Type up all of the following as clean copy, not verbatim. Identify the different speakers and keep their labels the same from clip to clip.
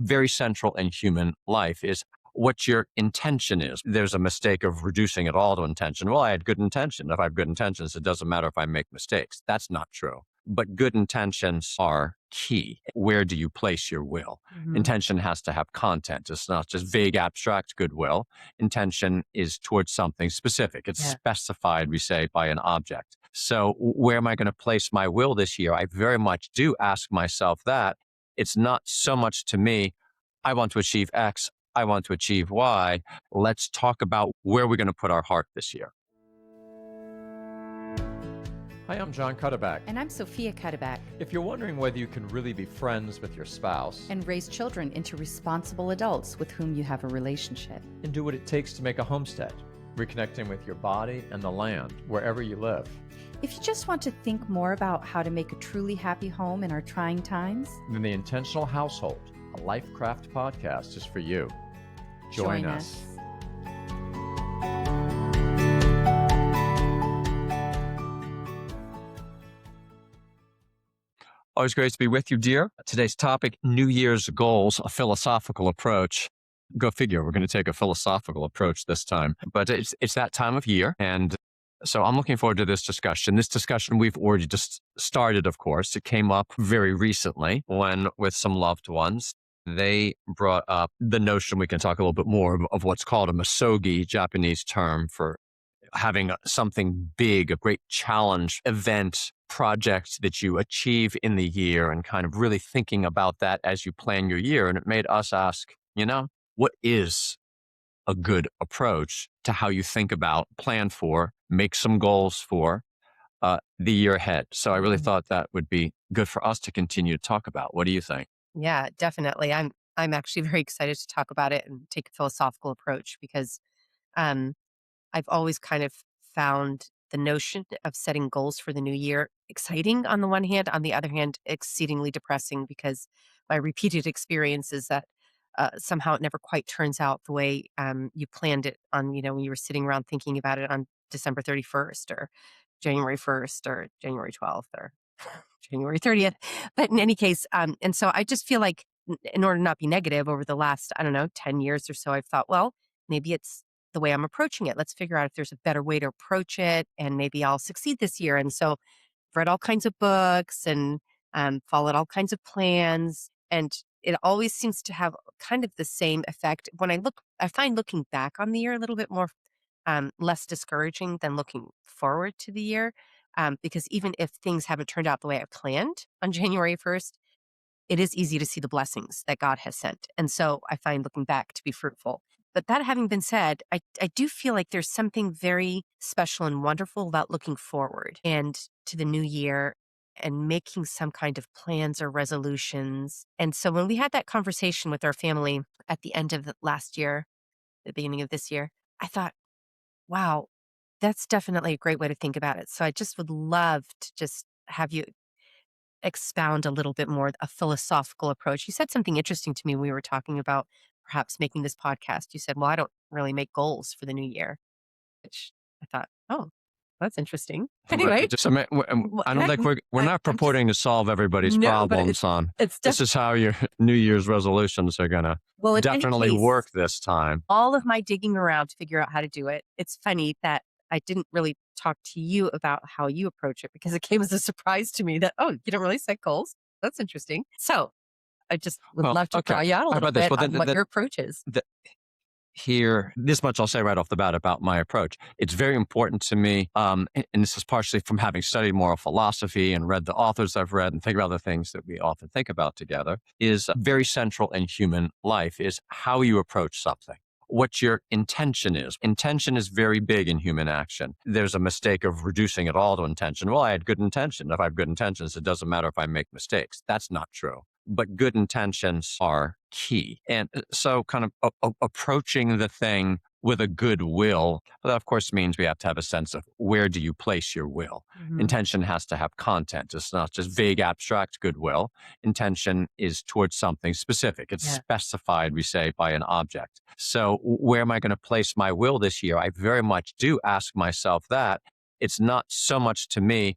Speaker 1: very central in human life is what your intention is. There's a mistake of reducing it all to intention. Well, I had good intention. If I have good intentions, it doesn't matter if I make mistakes. That's not true. But good intentions are key. Where do you place your will? Intention has to have content. It's not just vague, abstract goodwill. Intention is towards something specific. It's specified, we say, by an object. So where am I going to place my will this year? I very much do ask myself that. It's not so much to me, I want to achieve X, I want to achieve Y. Let's talk about where we're going to put our heart this year.
Speaker 2: Hi, I'm John Cuddeback.
Speaker 3: And I'm Sofia Cuddeback.
Speaker 2: If you're wondering whether you can really be friends with your spouse
Speaker 3: and raise children into responsible adults with whom you have a relationship
Speaker 2: and do what it takes to make a homestead, reconnecting with your body and the land wherever you live.
Speaker 3: If you just want to think more about how to make a truly happy home in our trying times,
Speaker 2: then the Intentional Household, a LifeCraft podcast, is for you. Join us.
Speaker 1: Always great to be with you, dear. Today's topic, New Year's goals, a philosophical approach. Go figure, we're going to take a philosophical approach this time. But it's that time of year, and so I'm looking forward to this discussion. This discussion we've already just started, of course. It came up very recently when, with some loved ones, they brought up the notion, we can talk a little bit more, of what's called a misogi, Japanese term for having something big, a great challenge, event, project that you achieve in the year, and kind of really thinking about that as you plan your year. And it made us ask, what is a good approach to how you think about, plan for, make some goals for the year ahead? So I really thought that would be good for us to continue to talk about. What do you think?
Speaker 4: Yeah, definitely. I'm actually very excited to talk about it and take a philosophical approach because I've always kind of found the notion of setting goals for the new year exciting on the one hand, on the other hand, exceedingly depressing because my repeated experience is that somehow it never quite turns out the way you planned it on, when you were sitting around thinking about it on December 31st or January 1st or January 12th or January 30th. But in any case, and so I just feel like in order to not be negative over the last, 10 years or so, I've thought, well, maybe it's the way I'm approaching it. Let's figure out if there's a better way to approach it, and maybe I'll succeed this year. And so I've read all kinds of books and followed all kinds of plans, and it always seems to have kind of the same effect. When I find looking back on the year a little bit more less discouraging than looking forward to the year, because even if things haven't turned out the way I planned on January 1st, it is easy to see the blessings that God has sent. And so I find looking back to be fruitful. But that having been said, I do feel like there's something very special and wonderful about looking forward and to the new year and making some kind of plans or resolutions. And so when we had that conversation with our family at the end of last year, the beginning of this year, I thought, wow, that's definitely a great way to think about it. So I just would love to just have you expound a little bit more, a philosophical approach. You said something interesting to me when we were talking about perhaps making this podcast. You said, well, I don't really make goals for the new year, which I thought, oh, that's interesting. Anyway,
Speaker 1: I don't think we're not purporting to solve everybody's problems on this is how your New Year's resolutions are going to definitely work this time.
Speaker 4: All of my digging around to figure out how to do it. It's funny that I didn't really talk to you about how you approach it because it came as a surprise to me that, oh, you don't really set goals. That's interesting. So I just would love to draw you out a little bit on what your approach is.
Speaker 1: Here, this much I'll say right off the bat about my approach. It's very important to me, and this is partially from having studied moral philosophy and read the authors I've read and think about the things that we often think about together, is very central in human life, is how you approach something. What your intention is. Intention is very big in human action. There's a mistake of reducing it all to intention. Well, I had good intention. If I have good intentions, it doesn't matter if I make mistakes. That's not true. But good intentions are key. And so kind of approaching the thing with a good will, that of course means we have to have a sense of where do you place your will. Intention has to have content. It's not just vague, abstract goodwill. Intention is towards something specific. It's specified, we say, by an object. So where am I going to place my will this year? I very much do ask myself that. It's not so much to me,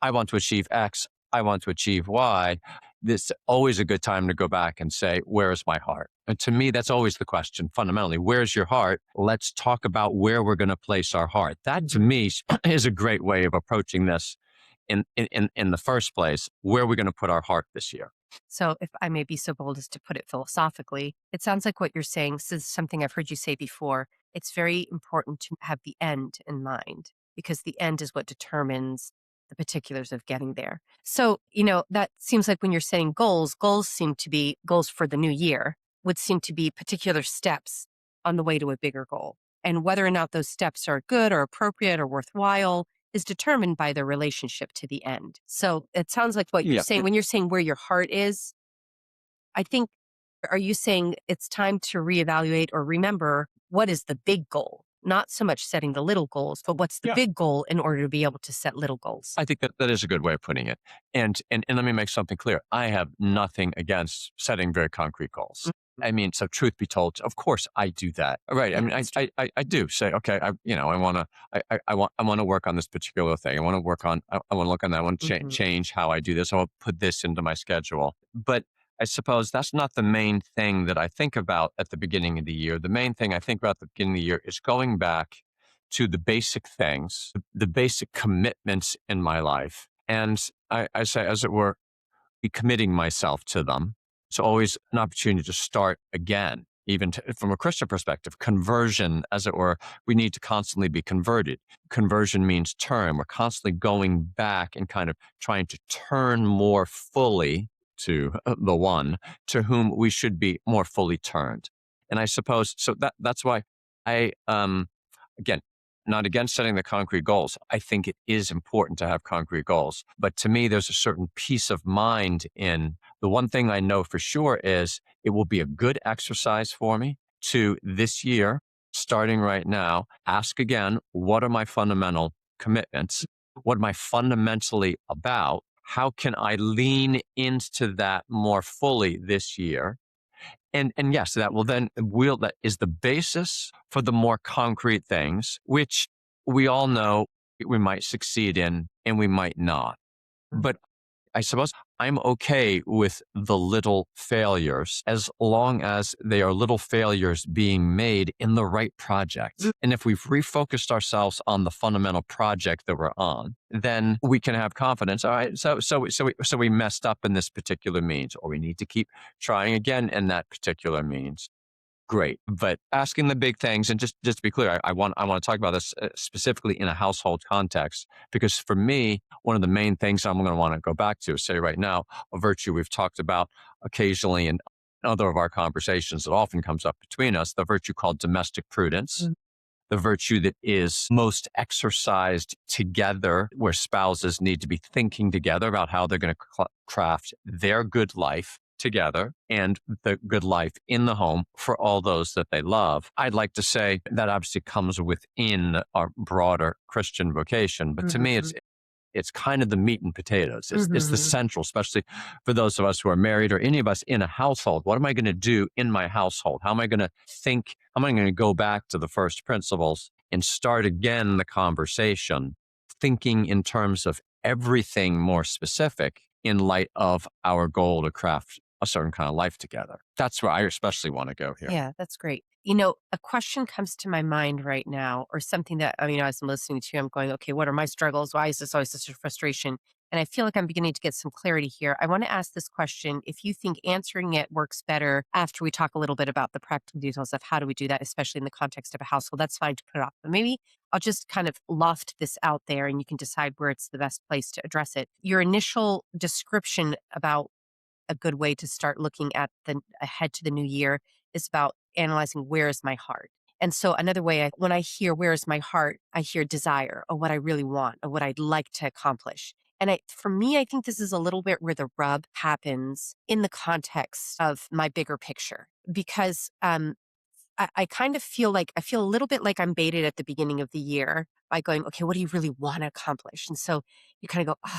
Speaker 1: I want to achieve X, I want to achieve Y. this always a good time to go back and say, where is my heart? And to me, that's always the question fundamentally. Where's your heart? Let's talk about where we're going to place our heart. That to me is a great way of approaching this in the first place. Where are we going to put our heart this year?
Speaker 4: So, if I may be so bold as to put it philosophically, it sounds like what you're saying, this is something I've heard you say before. It's very important to have the end in mind because the end is what determines the particulars of getting there. So, that seems like when you're setting goals, goals seem to be goals for the new year, would seem to be particular steps on the way to a bigger goal. And whether or not those steps are good or appropriate or worthwhile is determined by the relationship to the end. So it sounds like what you're
Speaker 1: Yeah.
Speaker 4: saying, when you're saying where your heart is, I think, are you saying it's time to reevaluate or remember what is the big goal? Not so much setting the little goals, but what's the
Speaker 1: Yeah.
Speaker 4: big goal in order to be able to set little goals?
Speaker 1: I think that is a good way of putting it. And let me make something clear. I have nothing against setting very concrete goals. I mean, so truth be told, of course I do that. Right. I mean, I do say, okay, I want to work on this particular thing. I want to look on that. I want to change how I do this. I want to put this into my schedule. But I suppose that's not the main thing that I think about at the beginning of the year. The main thing I think about at the beginning of the year is going back to the basic things, the basic commitments in my life. And I say, as it were, be committing myself to them. It's always an opportunity to start again, even from a Christian perspective. Conversion, as it were, we need to constantly be converted. Conversion means turn. We're constantly going back and kind of trying to turn more fully to the one to whom we should be more fully turned. And I suppose, so that's why I, again, not against setting the concrete goals. I think it is important to have concrete goals. But to me, there's a certain peace of mind in the one thing I know for sure is it will be a good exercise for me to this year, starting right now, ask again, what are my fundamental commitments? What am I fundamentally about? How can I lean into that more fully this year? And yes, that is the basis for the more concrete things, which we all know we might succeed in and we might not. But I suppose I'm okay with the little failures as long as they are little failures being made in the right project. And if we've refocused ourselves on the fundamental project that we're on, then we can have confidence. All right, so we messed up in this particular means, or we need to keep trying again in that particular means. Great. But asking the big things, and just to be clear, I want to talk about this specifically in a household context, because for me, one of the main things I'm going to want to go back to, say right now, a virtue we've talked about occasionally in other of our conversations that often comes up between us, the virtue called domestic prudence. The virtue that is most exercised together, where spouses need to be thinking together about how they're going to craft their good life together and the good life in the home for all those that they love. I'd like to say that obviously comes within our broader Christian vocation, but to me, it's kind of the meat and potatoes. It's the central, especially for those of us who are married or any of us in a household. What am I going to do in my household? How am I going to think? How am I going to go back to the first principles and start again the conversation, thinking in terms of everything more specific in light of our goal to craft a certain kind of life together? That's where I especially want to go here.
Speaker 4: Yeah, that's great. A question comes to my mind right now, or something that, as I'm listening to you, I'm going, okay, what are my struggles? Why is this always such a frustration? And I feel like I'm beginning to get some clarity here. I want to ask this question. If you think answering it works better after we talk a little bit about the practical details of how do we do that, especially in the context of a household, that's fine to put it off. But maybe I'll just kind of loft this out there and you can decide where it's the best place to address it. Your initial description about a good way to start looking at the ahead to the new year is about analyzing where is my heart. And so another way, when I hear where is my heart, I hear desire or what I really want or what I'd like to accomplish. And for me, I think this is a little bit where the rub happens in the context of my bigger picture, because I kind of feel a little bit like I'm baited at the beginning of the year by going, okay, what do you really want to accomplish? And so you kind of go,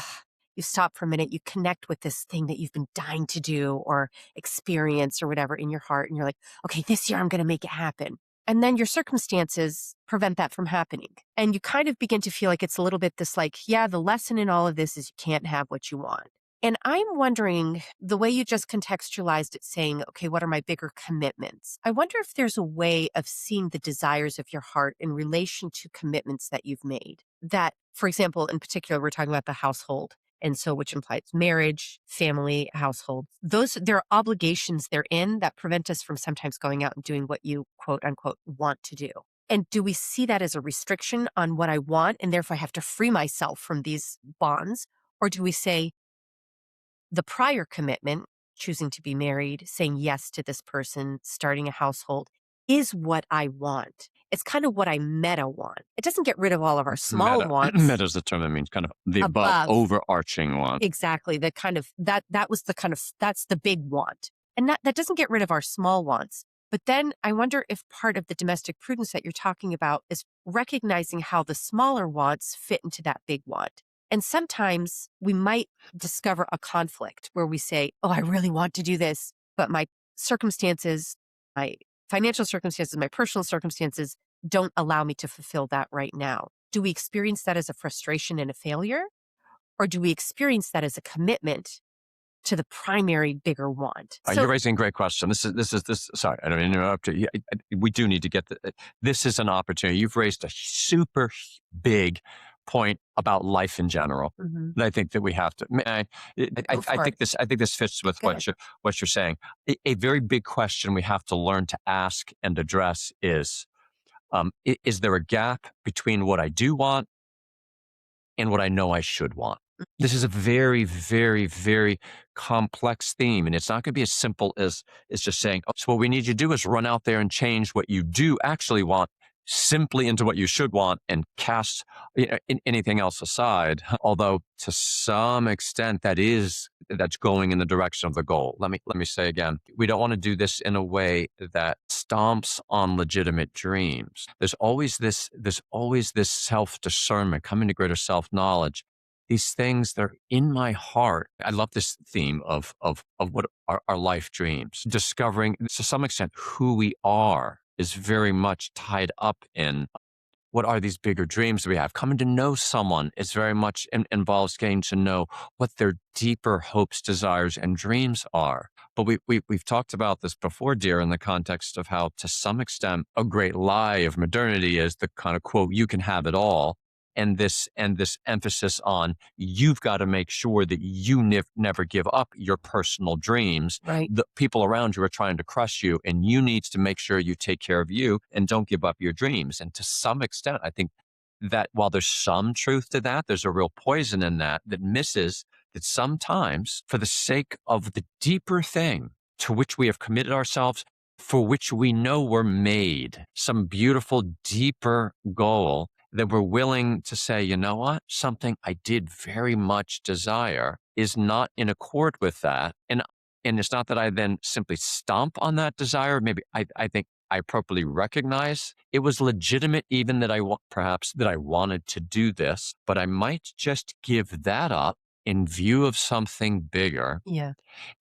Speaker 4: you stop for a minute, you connect with this thing that you've been dying to do or experience or whatever in your heart. And you're like, okay, this year I'm going to make it happen. And then your circumstances prevent that from happening. And you kind of begin to feel like it's a little bit this the lesson in all of this is you can't have what you want. And I'm wondering, the way you just contextualized it, saying, okay, what are my bigger commitments? I wonder if there's a way of seeing the desires of your heart in relation to commitments that you've made. That, for example, in particular, we're talking about the household. And so, which implies marriage, family, household. There are obligations therein that prevent us from sometimes going out and doing what you quote unquote want to do. And do we see that as a restriction on what I want, and therefore I have to free myself from these bonds? Or do we say, the prior commitment, choosing to be married, saying yes to this person, starting a household, is what I want. It's kind of what I meta want. It doesn't get rid of all of our small
Speaker 1: Meta.
Speaker 4: wants.
Speaker 1: Meta is the term that means kind of the above overarching one.
Speaker 4: Exactly. The kind of that was the kind of that's the big want. And that doesn't get rid of our small wants. But then I wonder if part of the domestic prudence that you're talking about is recognizing how the smaller wants fit into that big want. And sometimes we might discover a conflict where we say, oh, I really want to do this, but my circumstances, my financial circumstances, my personal circumstances don't allow me to fulfill that right now. Do we experience that as a frustration and a failure? Or do we experience that as a commitment to the primary bigger want?
Speaker 1: You're raising a great question. Sorry, I don't interrupt you. We do need to get this is an opportunity. You've raised a super big point about life in general.
Speaker 4: Mhm.
Speaker 1: That I think that we have to. I think this fits with what you're saying. A very big question we have to learn to ask and address is there a gap between what I do want and what I know I should want? This is a very, very, very complex theme. And it's not going to be as simple as just saying, oh, so what we need you to do is run out there and change what you do actually want simply into what you should want and cast anything else aside. Although to some extent that's going in the direction of the goal. Let me say again, we don't want to do this in a way that stomps on legitimate dreams. There's always this self-discernment, coming to greater self-knowledge. These things, they're in my heart. I love this theme of what are our life dreams. Discovering, to some extent, who we are is very much tied up in what are these bigger dreams that we have. Coming to know someone is very much involves getting to know what their deeper hopes, desires, and dreams are. But we've talked about this before, dear, in the context of how, to some extent, a great lie of modernity is the kind of quote, you can have it all. And this emphasis on you've got to make sure that you never give up your personal dreams.
Speaker 4: Right.
Speaker 1: The people around you are trying to crush you, and you need to make sure you take care of you and don't give up your dreams. And to some extent, I think that while there's some truth to that, there's a real poison in that misses that sometimes, for the sake of the deeper thing to which we have committed ourselves, for which we know we're made, some beautiful, deeper goal, that we're willing to say, you know what, something I did very much desire is not in accord with that. And it's not that I then simply stomp on that desire. Maybe I think I appropriately recognize it was legitimate, even that I wanted to do this, but I might just give that up in view of something bigger.
Speaker 4: Yeah.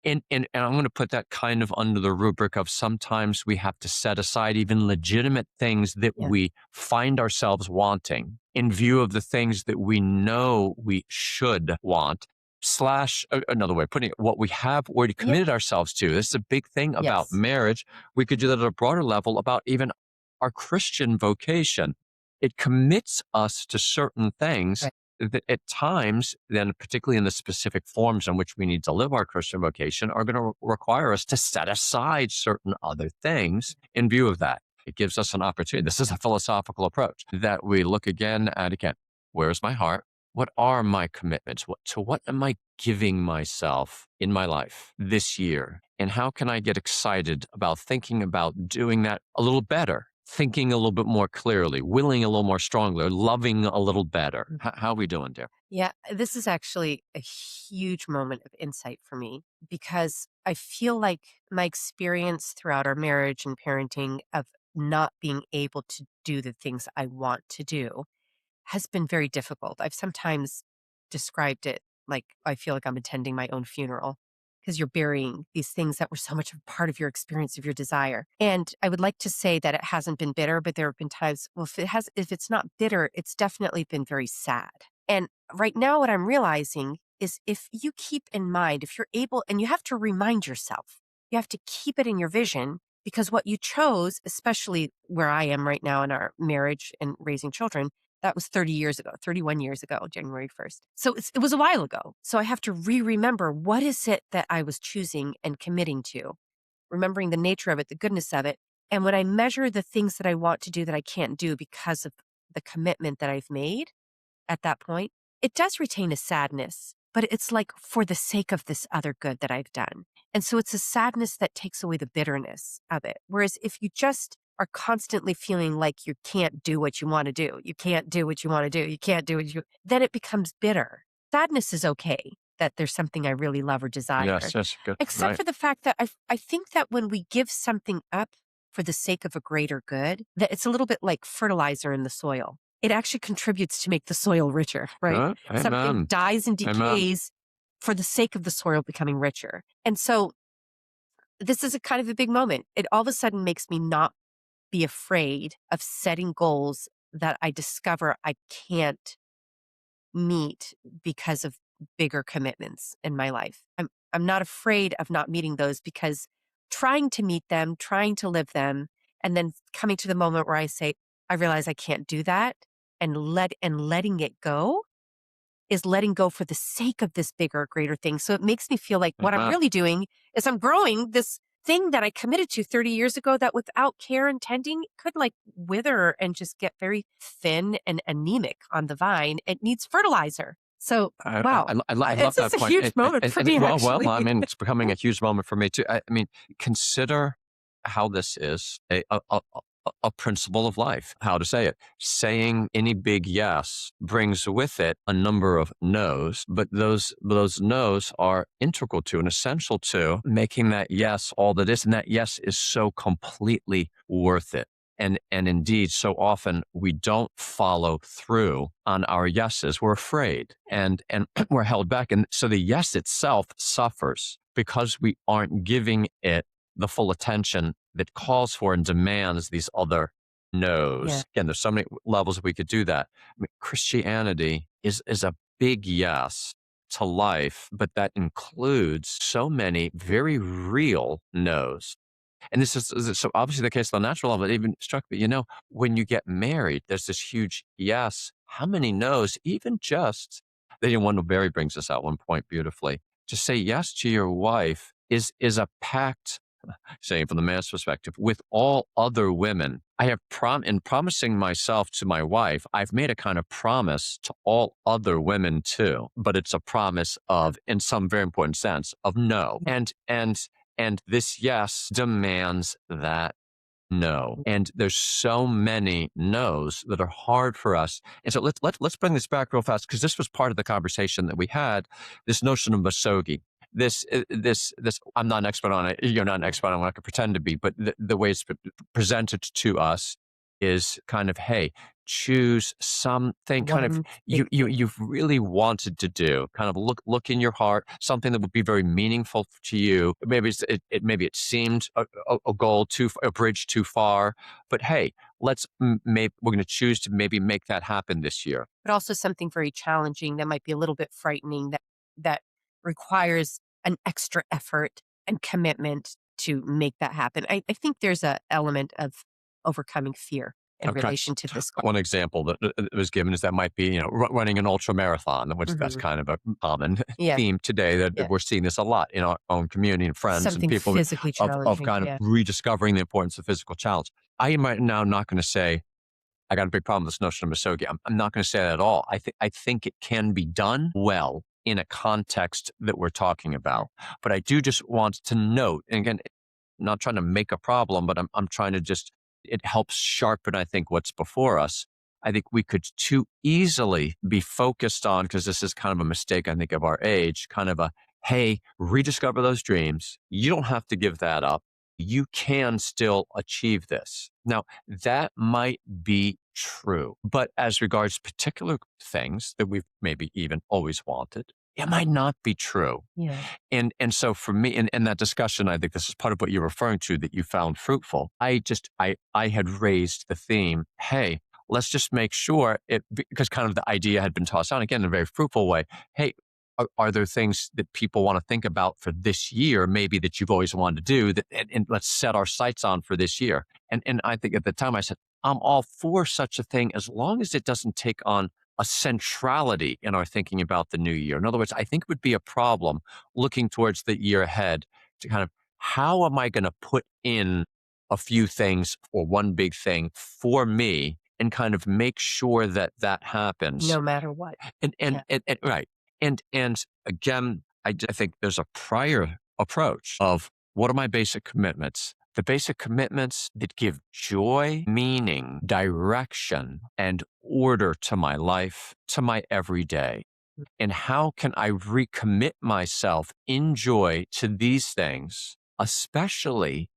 Speaker 1: And I'm going to put that kind of under the rubric of sometimes we have to set aside even legitimate things that we find ourselves wanting in view of the things that we know we should want. Another way of putting it, what we have already committed ourselves to. This is a big thing about marriage. We could do that at a broader level about even our Christian vocation. It commits us to certain things that at times, then particularly in the specific forms in which we need to live our Christian vocation, are going to require us to set aside certain other things in view of that. It gives us an opportunity. This is a philosophical approach that we look again. Where's my heart? What are my commitments? What am I giving myself in my life this year? And how can I get excited about thinking about doing that a little better? Thinking a little bit more clearly, willing a little more strongly, loving a little better. How are we doing, dear?
Speaker 4: Yeah, this is actually a huge moment of insight for me, because I feel like my experience throughout our marriage and parenting of not being able to do the things I want to do has been very difficult. I've sometimes described it like I feel like I'm attending my own funeral, because you're burying these things that were so much a part of your experience, of your desire. And I would like to say that it hasn't been bitter, but there have been times, well, if it's not bitter, it's definitely been very sad. And right now what I'm realizing is if you keep in mind, if you're able, and you have to remind yourself, you have to keep it in your vision, because what you chose, especially where I am right now in our marriage and raising children, that was 30 years ago, 31 years ago, January 1st. So it was a while ago. So I have to remember, what is it that I was choosing and committing to, remembering the nature of it, the goodness of it. And when I measure the things that I want to do that I can't do because of the commitment that I've made at that point, it does retain a sadness, but it's like for the sake of this other good that I've done. And so it's a sadness that takes away the bitterness of it. Whereas if you just are constantly feeling like you can't do what you want to do, you can't do what you want to do, you can't do what you, then it becomes bitter. Sadness is okay, that there's something I really love or desire.
Speaker 1: Yes, good.
Speaker 4: Except
Speaker 1: Right.
Speaker 4: for the fact that I think that when we give something up for the sake of a greater good, that it's a little bit like fertilizer in the soil. It actually contributes to make the soil richer, right?
Speaker 1: Good.
Speaker 4: Something
Speaker 1: Amen.
Speaker 4: dies and
Speaker 1: Amen.
Speaker 4: decays for the sake of the soil becoming richer. And so this is a kind of a big moment. It all of a sudden makes me not be afraid of setting goals that I discover I can't meet because of bigger commitments in my life. I'm not afraid of not meeting those, because trying to meet them, trying to live them, and then coming to the moment where I say, I realize I can't do that, and letting it go is letting go for the sake of this bigger, greater thing. So it makes me feel like what I'm really doing is I'm growing this thing that I committed to 30 years ago that without care and tending could like wither and just get very thin and anemic on the vine. It needs fertilizer. So, wow.
Speaker 1: I love
Speaker 4: It's
Speaker 1: that
Speaker 4: just a
Speaker 1: point.
Speaker 4: huge moment for me, actually.
Speaker 1: I mean, it's becoming a huge moment for me too. I mean, consider how this is a principle of life. How to say it? Saying any big yes brings with it a number of no's, but those no's are integral to and essential to making that yes all that is, and that yes is so completely worth it. And indeed, so often we don't follow through on our yeses. We're afraid and we're held back. And so the yes itself suffers because we aren't giving it the full attention that calls for and demands these other no's.
Speaker 4: Yeah.
Speaker 1: Again, there's so many levels that we could do that. I mean, Christianity is a big yes to life, but that includes so many very real no's. And this is so obviously the case on the natural level. It even struck me, when you get married, there's this huge yes. How many no's? Even just, Wendell Berry brings this out one point beautifully. To say yes to your wife is a pact, saying from the man's perspective, with all other women. I have in promising myself to my wife, I've made a kind of promise to all other women too, but it's a promise of, in some very important sense, of no. And this yes demands that no. And there's so many no's that are hard for us. And so let's bring this back real fast, because this was part of the conversation that we had, this notion of misogi. This, I'm not an expert on it. You're not an expert on it. I'm not going to pretend to be, but the way it's presented to us is kind of, hey, choose something kind of you've really wanted to do. Kind of look in your heart, something that would be very meaningful to you. Maybe maybe it seemed a goal a bridge too far, but hey, we're going to choose to maybe make that happen this year.
Speaker 4: But also something very challenging that might be a little bit frightening, that requires an extra effort and commitment to make that happen. I think there's an element of overcoming fear in relation to this goal.
Speaker 1: One example that was given is that might be, running an ultra marathon, which that's kind of a common theme today, that we're seeing this a lot in our own community and friends
Speaker 4: Something
Speaker 1: and people
Speaker 4: physically challenging,
Speaker 1: of kind of rediscovering the importance of physical challenge. I am right now not going to say, I got a big problem with this notion of misogi. I'm not going to say that at all. I think it can be done well in a context that we're talking about. But I do just want to note, and again, not trying to make a problem, but I'm trying to it helps sharpen, I think, what's before us. I think we could too easily be focused on, because this is kind of a mistake, I think, of our age, kind of hey, rediscover those dreams. You don't have to give that up. You can still achieve this. Now, that might be true, but as regards particular things that we've maybe even always wanted, it might not be true.
Speaker 4: Yeah.
Speaker 1: And so for me, in that discussion, I think this is part of what you're referring to that you found fruitful. I had raised the theme, hey, let's just make sure because kind of the idea had been tossed out again in a very fruitful way. Hey, are there things that people want to think about for this year, maybe that you've always wanted to do that, and let's set our sights on for this year. And I think at the time I said, I'm all for such a thing as long as it doesn't take on a centrality in our thinking about the new year. In other words, I think it would be a problem looking towards the year ahead to kind of, how am I going to put in a few things or one big thing for me and kind of make sure that that happens.
Speaker 4: No matter what.
Speaker 1: And right. And again, I think there's a prior approach of, what are my basic commitments? The basic commitments that give joy, meaning, direction, and order to my life, to my everyday. And how can I recommit myself in joy to these things, especially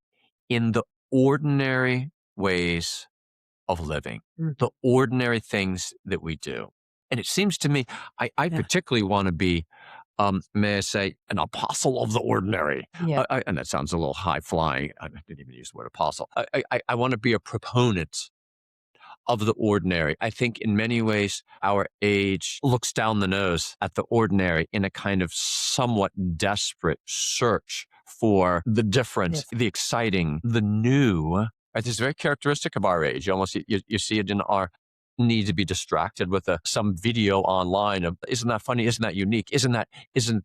Speaker 1: in the ordinary ways of living, the ordinary things that we do. And it seems to me, I particularly want to be, may I say, an apostle of the ordinary.
Speaker 4: Yeah.
Speaker 1: And that sounds a little high flying. I didn't even use the word apostle. I want to be a proponent of the ordinary. I think in many ways, our age looks down the nose at the ordinary in a kind of somewhat desperate search for the different, the exciting, the new. Right? This is very characteristic of our age. You see it in our need to be distracted with some video online of, isn't that funny? Isn't that unique? Isn't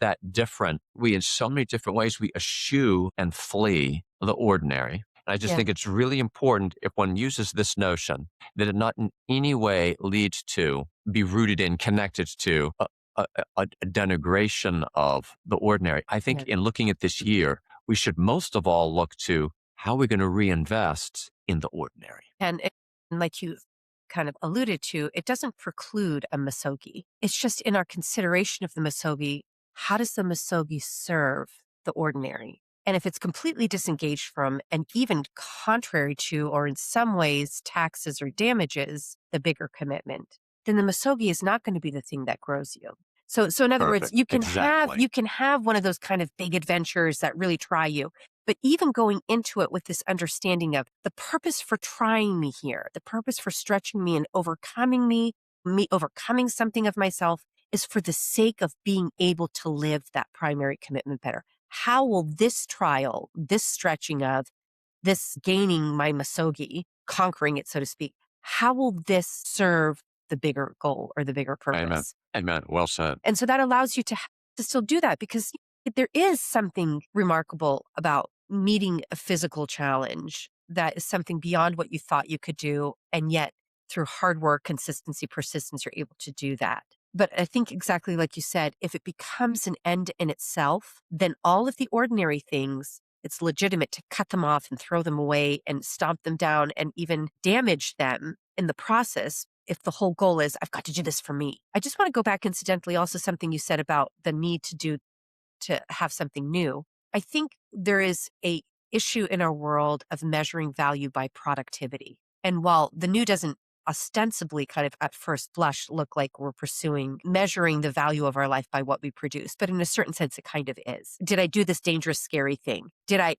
Speaker 1: that different? We, in so many different ways, we eschew and flee the ordinary. And I just think it's really important, if one uses this notion, that it not in any way leads to, be rooted in, connected to a denigration of the ordinary. I think in looking at this year, we should most of all look to how we're going to reinvest in the ordinary.
Speaker 4: And like you kind of alluded to, it doesn't preclude a misogi. It's just in our consideration of the misogi, how does the misogi serve the ordinary? And if it's completely disengaged from, and even contrary to, or in some ways taxes or damages the bigger commitment, then the misogi is not going to be the thing that grows you. So in other words, you can have one of those kind of big adventures that really try you. But even going into it with this understanding of the purpose for trying me here, the purpose for stretching me and overcoming me overcoming something of myself, is for the sake of being able to live that primary commitment better. How will this trial, this stretching of, this gaining my misogi, conquering it, so to speak, how will this serve the bigger goal or the bigger purpose?
Speaker 1: Amen. Well said.
Speaker 4: And so that allows you to still do that, because there is something remarkable about meeting a physical challenge that is something beyond what you thought you could do. And yet through hard work, consistency, persistence, you're able to do that. But I think exactly like you said, if it becomes an end in itself, then all of the ordinary things, it's legitimate to cut them off and throw them away and stomp them down and even damage them in the process. If the whole goal is, I've got to do this for me. I just want to go back, incidentally, also something you said about the need to have something new. I think there is a issue in our world of measuring value by productivity. And while the new doesn't ostensibly kind of at first blush look like we're measuring the value of our life by what we produce, but in a certain sense it kind of is. Did I do this dangerous, scary thing?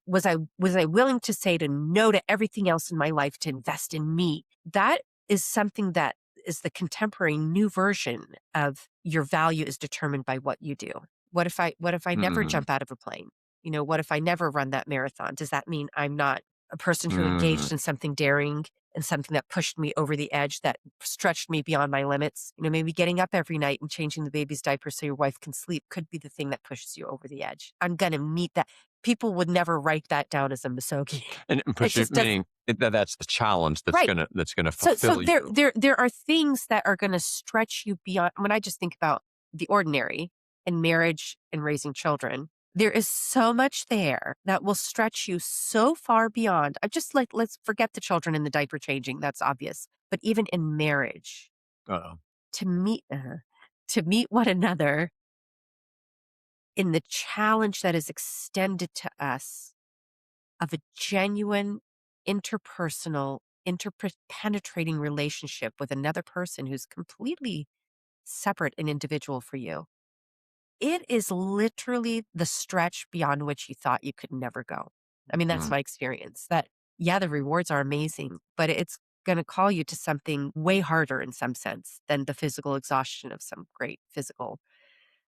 Speaker 4: Was I willing to say no to everything else in my life to invest in me? That is something that is the contemporary new version of your value is determined by what you do. What if I never jump out of a plane? What if I never run that marathon? Does that mean I'm not a person who engaged in something daring and something that pushed me over the edge, that stretched me beyond my limits? Maybe getting up every night and changing the baby's diaper so your wife can sleep could be the thing that pushes you over the edge. I'm going to meet that. People would never write that down as a misogi.
Speaker 1: And meaning that's the challenge that's gonna fulfill you.
Speaker 4: There are things that are going to stretch you beyond. When I just think about the ordinary and marriage and raising children, there is so much there that will stretch you so far beyond. I'm just like, let's forget the children and the diaper changing. That's obvious. But even in marriage, to meet one another in the challenge that is extended to us of a genuine, interpersonal, interpenetrating relationship with another person who's completely separate and individual for you. It is literally the stretch beyond which you thought you could never go. I mean, that's my experience. That, the rewards are amazing, but it's going to call you to something way harder in some sense than the physical exhaustion of some great physical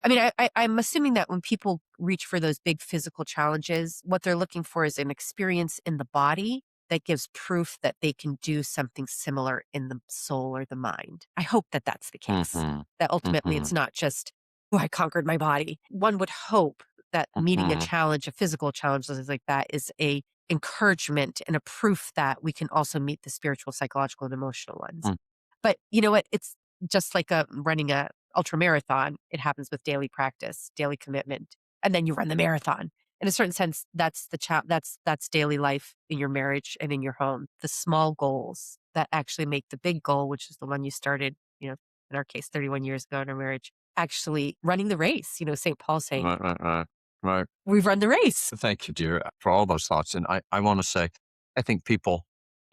Speaker 4: I mean, I'm assuming that when people reach for those big physical challenges, what they're looking for is an experience in the body that gives proof that they can do something similar in the soul or the mind. I hope that that's the case,
Speaker 1: Mm-hmm.
Speaker 4: that ultimately
Speaker 1: Mm-hmm.
Speaker 4: it's not just, oh, I conquered my body. One would hope that meeting a
Speaker 1: Mm-hmm.
Speaker 4: challenge, a physical challenge, things like that, is a encouragement and a proof that we can also meet the spiritual, psychological, and emotional ones. But you know what? It's just like running a ultra marathon. It happens with daily practice, daily commitment, and then you run the marathon. In a certain sense, that's that's daily life in your marriage and in your home. The small goals that actually make the big goal, which is the one you started, in our case, 31 years ago in our marriage, actually running the race. St. Paul saying,
Speaker 1: Right, right, right, right.
Speaker 4: we've run the race.
Speaker 1: Thank you, dear, for all those thoughts. And I want to say, I think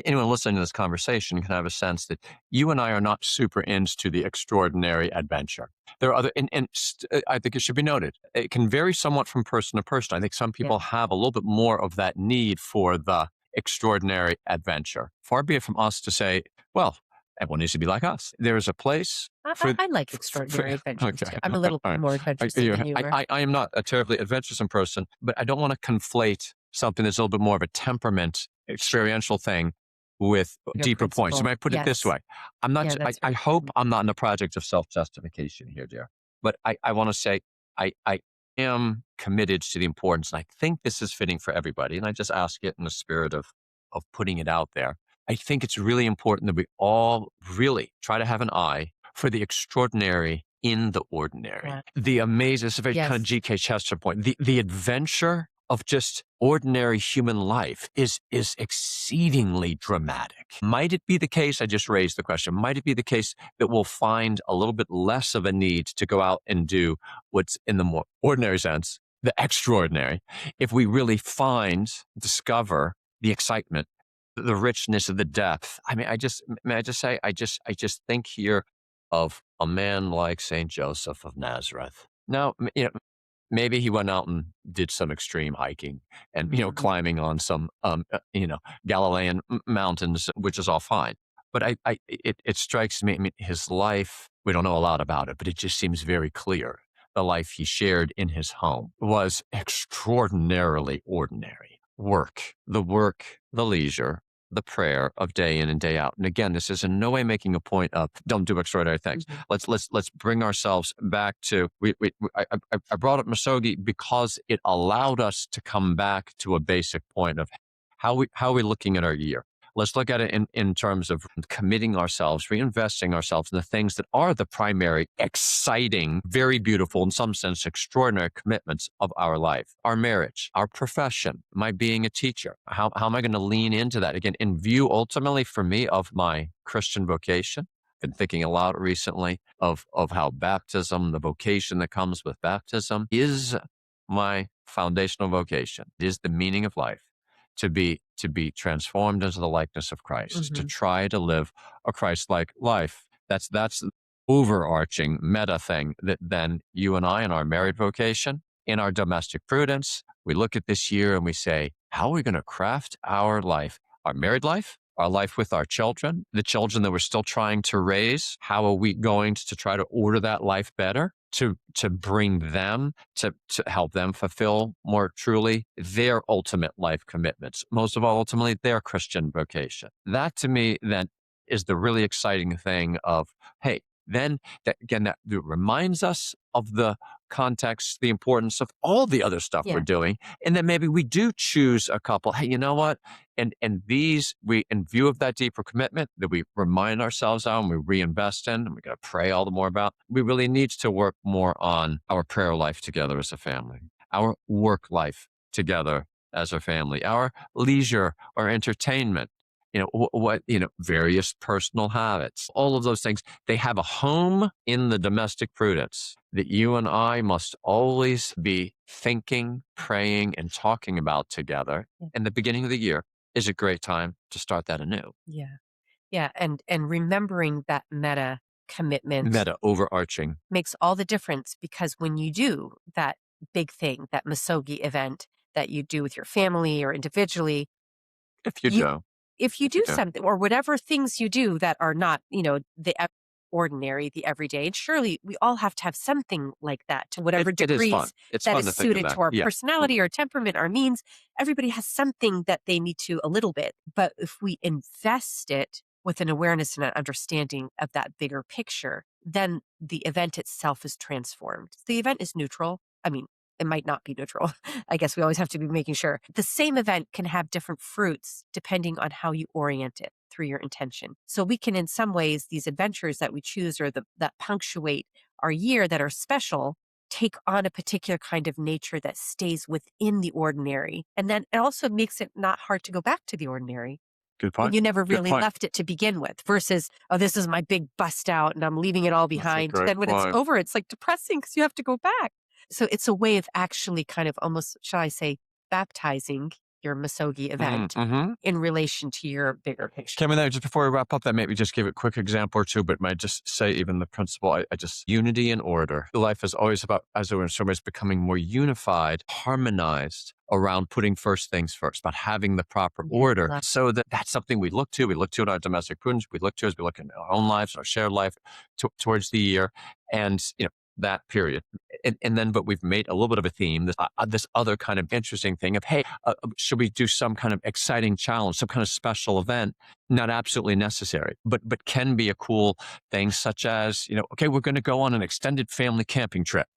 Speaker 1: anyone listening to this conversation can have a sense that you and I are not super into the extraordinary adventure. There are I think it should be noted, it can vary somewhat from person to person. I think some
Speaker 4: Yeah.
Speaker 1: people have a little bit more of that need for the extraordinary adventure. Far be it from us to say, well, everyone needs to be like us. There is a place for,
Speaker 4: I like
Speaker 1: for
Speaker 4: extraordinary adventures
Speaker 1: okay,
Speaker 4: too. I'm a little
Speaker 1: all right.
Speaker 4: more adventuresome than you are.
Speaker 1: I am not a terribly adventuresome person, but I don't want to conflate something that's a little bit more of a temperament, experiential thing with
Speaker 4: Your
Speaker 1: deeper points. You
Speaker 4: principle.
Speaker 1: might put it this
Speaker 4: Yes.
Speaker 1: way. I'm not,
Speaker 4: Yeah, that's
Speaker 1: I
Speaker 4: very
Speaker 1: hope
Speaker 4: important.
Speaker 1: I'm not in a project of self-justification here, dear, but I want to say I am committed to the importance. And I think this is fitting for everybody. And I just ask it in the spirit of putting it out there. I think it's really important that we all really try to have an eye for the extraordinary in the ordinary.
Speaker 4: Yeah.
Speaker 1: The amazing, it's a very kind of
Speaker 4: Yes.
Speaker 1: G.K. Chester point. The adventure of just ordinary human life is exceedingly dramatic. Might it be the case, I just raised the question, might it be the case that we'll find a little bit less of a need to go out and do what's in the more ordinary sense, the extraordinary, if we really discover the excitement, the richness of the depth. I mean, may I just say, I just think here of a man like Saint Joseph of Nazareth. Now, maybe he went out and did some extreme hiking and
Speaker 4: Mhm.
Speaker 1: climbing on some Galilean mountains, which is all fine. But it strikes me. I mean, his life. We don't know a lot about it, but it just seems very clear. The life he shared in his home was extraordinarily ordinary. Work, the leisure, the prayer of day in and day out. And again, this is in no way making a point of don't do extraordinary things. Let's bring ourselves back to I brought up Masogi because it allowed us to come back to a basic point of how are we looking at our year. Let's look at it in terms of committing ourselves, reinvesting ourselves in the things that are the primary, exciting, very beautiful, in some sense, extraordinary commitments of our life. Our marriage, our profession, my being a teacher. How am I going to lean into that? Again, in view ultimately for me of my Christian vocation. Been thinking a lot recently of how baptism, the vocation that comes with baptism, is my foundational vocation. It is the meaning of life to be transformed into the likeness of Christ, to try to live a Christ-like life. That's the overarching meta thing that then you and I in our married vocation, in our domestic prudence, we look at this year and we say, how are we going to craft our life, our married life, our life with our children, the children that we're still trying to raise? How are we going to try to order that life better? To bring them, to help them fulfill more truly their ultimate life commitments, most of all, ultimately their Christian vocation. That to me then is the really exciting thing of, hey, then that reminds us of the context, the importance of all the other stuff we're
Speaker 4: Yeah.
Speaker 1: doing. And then maybe we do choose a couple, hey, you know what? And these, in view of that deeper commitment that we remind ourselves of and we reinvest in, and we got to pray all the more about, we really need to work more on our prayer life together as a family, our work life together as a family, our leisure or entertainment, various personal habits, all of those things. They have a home in the domestic prudence that you and I must always be thinking, praying, and talking about together.
Speaker 4: Yeah.
Speaker 1: And the beginning of the year is a great time to start that anew.
Speaker 4: Yeah. Yeah. And remembering that meta commitment
Speaker 1: Meta, overarching.
Speaker 4: makes all the difference, because when you do that big thing, that Masogi event that you do with your family or individually,
Speaker 1: If you
Speaker 4: you
Speaker 1: do.
Speaker 4: if you
Speaker 1: If you
Speaker 4: do
Speaker 1: do.
Speaker 4: something or whatever things you do that are not, the ordinary, the everyday. And surely we all have to have something like that to whatever
Speaker 1: It is fun.
Speaker 4: degrees
Speaker 1: It's
Speaker 4: that
Speaker 1: fun
Speaker 4: is
Speaker 1: to think of
Speaker 4: suited
Speaker 1: that.
Speaker 4: to our
Speaker 1: Yeah.
Speaker 4: personality, our temperament, our means. Everybody has something that they need to a little bit. But if we invest it with an awareness and an understanding of that bigger picture, then the event itself is transformed. The event is neutral. I mean, it might not be neutral. I guess we always have to be making sure. The same event can have different fruits depending on how you orient it through your intention. So we can, in some ways, these adventures that we choose or that punctuate our year that are special, take on a particular kind of nature that stays within the ordinary. And then it also makes it not hard to go back to the ordinary
Speaker 1: Good
Speaker 4: when
Speaker 1: point.
Speaker 4: you never
Speaker 1: Good
Speaker 4: really
Speaker 1: point.
Speaker 4: left it to begin with versus, oh, this is my big bust out and I'm leaving it all
Speaker 1: That's a
Speaker 4: behind.
Speaker 1: great
Speaker 4: Then when
Speaker 1: point.
Speaker 4: it's over, it's like depressing because you have to go back. So it's a way of actually kind of almost, shall I say, baptizing your Masogi event
Speaker 1: Mm-hmm.
Speaker 4: in relation to your bigger picture.
Speaker 1: Kevin, just before we wrap up, that maybe just give a quick example or two, but might just say even the principle, I just unity and order. Life is always about, as it were, in some ways, becoming more unified, harmonized around putting first things first, about having the proper order. So that's something we look to. We look to in our domestic prudence. We look to as we look in our own lives, our shared life towards the year. And, that period. And then, but we've made a little bit of a theme, this other kind of interesting thing of, hey, should we do some kind of exciting challenge, some kind of special event? Not absolutely necessary, but can be a cool thing, such as, okay, we're going to go on an extended family camping trip,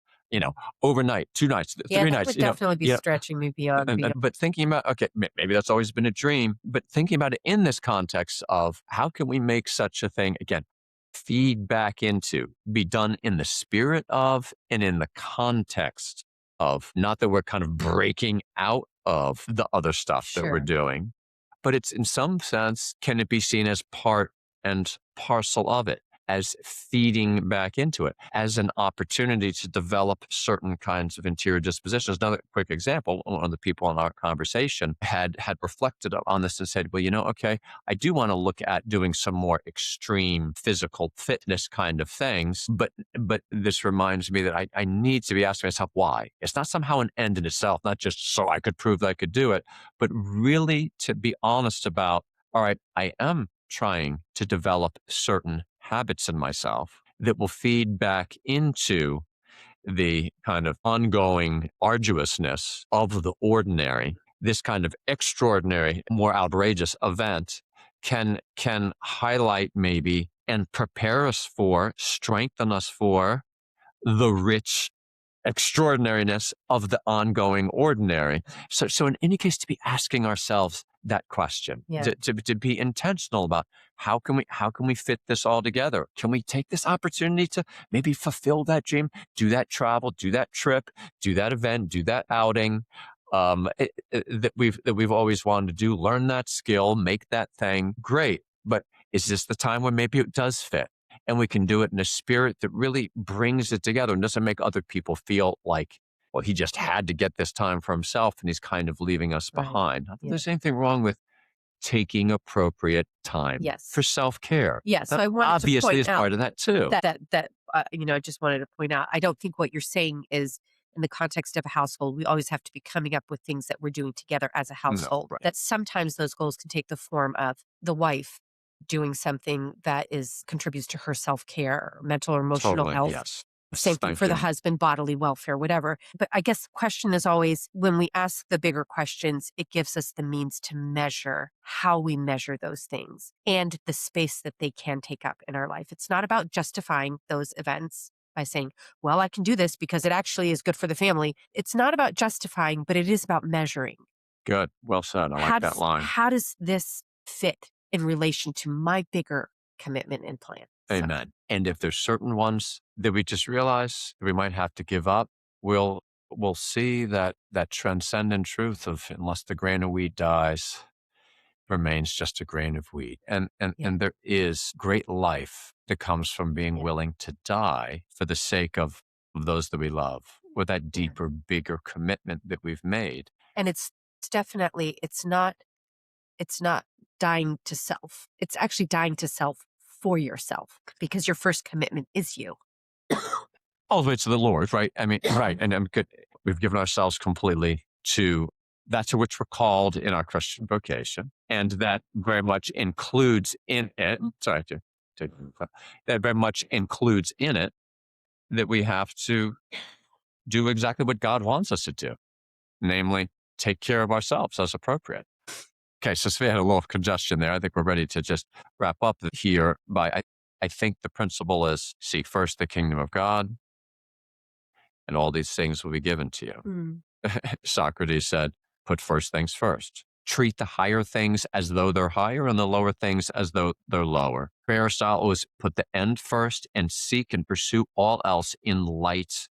Speaker 1: overnight, 2 nights, 3
Speaker 4: that
Speaker 1: nights,
Speaker 4: would definitely be stretching me beyond.
Speaker 1: but thinking about, okay, maybe that's always been a dream, but thinking about it in this context of how can we make such a thing, again, feed back into, be done in the spirit of, and in the context of, not that we're kind of breaking out of the other stuff that we're doing, but it's in some sense, can it be seen as part and parcel of it, as feeding back into it, as an opportunity to develop certain kinds of interior dispositions. Another quick example, one of the people in our conversation had reflected on this and said, well, okay, I do want to look at doing some more extreme physical fitness kind of things, but this reminds me that I need to be asking myself why. It's not somehow an end in itself, not just so I could prove that I could do it, but really to be honest about, all right, I am trying to develop certain habits in myself that will feed back into the kind of ongoing arduousness of the ordinary. This kind of extraordinary, more outrageous event can highlight maybe and prepare us for, strengthen us for the rich extraordinariness of the ongoing ordinary. So in any case, to be asking ourselves that question, to be intentional about how can we fit this all together? Can we take this opportunity to maybe fulfill that dream, do that travel, do that trip, do that event, do that outing that we've always wanted to do, learn that skill, make that thing great. But is this the time when maybe it does fit? And we can do it in a spirit that really brings it together and doesn't make other people feel like, well, he just had to get this time for himself and he's kind of leaving us behind. Not that there's anything wrong with taking appropriate time for self-care.
Speaker 4: Yes. So I wanted
Speaker 1: obviously
Speaker 4: to
Speaker 1: is
Speaker 4: point
Speaker 1: part of that too.
Speaker 4: I just wanted to point out, I don't think what you're saying is in the context of a household, we always have to be coming up with things that we're doing together as a household.
Speaker 1: No, right.
Speaker 4: That sometimes those goals can take the form of the wife doing something that contributes to her self-care, mental or emotional health.
Speaker 1: Yes.
Speaker 4: Same thing for the husband, bodily welfare, whatever. But I guess the question is always, when we ask the bigger questions, it gives us the means to measure how we measure those things and the space that they can take up in our life. It's not about justifying those events by saying, well, I can do this because it actually is good for the family. It's not about justifying, but it is about measuring.
Speaker 1: Good. Well said. I like that line.
Speaker 4: How does this fit in relation to my bigger commitment and plan?
Speaker 1: Amen. And if there's certain ones that we just realize we might have to give up, we'll see that transcendent truth of, unless the grain of wheat dies, remains just a grain of wheat. And there is great life that comes from being willing to die for the sake of those that we love, with that deeper, bigger commitment that we've made.
Speaker 4: And it's definitely, it's not dying to self. It's actually dying to self for yourself, because your first commitment is you.
Speaker 1: All the way to the Lord, right? I mean, right. And good. We've given ourselves completely to that to which we're called in our Christian vocation. And that very much includes in it, sorry to that very much includes in it that we have to do exactly what God wants us to do, namely take care of ourselves as appropriate. Okay, so Sofia had a little congestion there. I think we're ready to just wrap up here. I think the principle is seek first the kingdom of God, and all these things will be given to you.
Speaker 4: Mm.
Speaker 1: Socrates said, put first things first. Treat the higher things as though they're higher and the lower things as though they're lower. Aristotle was put the end first and seek and pursue all else in light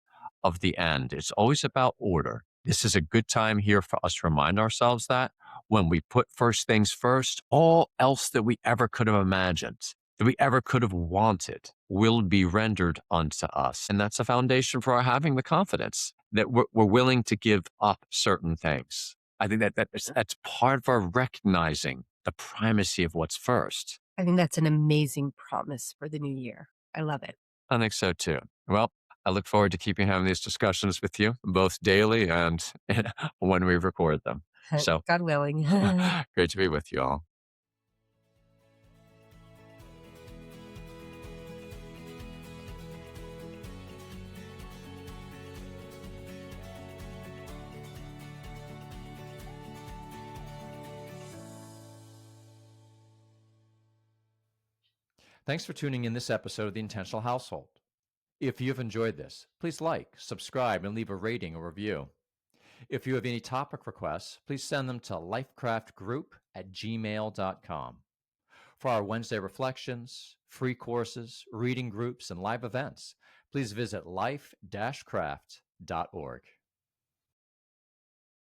Speaker 1: of the end. It's always about order. This is a good time here for us to remind ourselves that when we put first things first, all else that we ever could have imagined, that we ever could have wanted, will be rendered unto us. And that's a foundation for our having the confidence that we're willing to give up certain things. I think that's part of our recognizing the primacy of what's first.
Speaker 4: I think that's an amazing promise for the new year. I love it.
Speaker 1: I think so too. Well, I look forward to keeping having these discussions with you, both daily and when we record them. So,
Speaker 4: God willing.
Speaker 1: great to be with you all.
Speaker 2: Thanks for tuning in this episode of The Intentional Household. If you've enjoyed this, please like, subscribe, and leave a rating or review. If you have any topic requests, please send them to lifecraftgroup@gmail.com. For our Wednesday reflections, free courses, reading groups, and live events, please visit life-craft.org.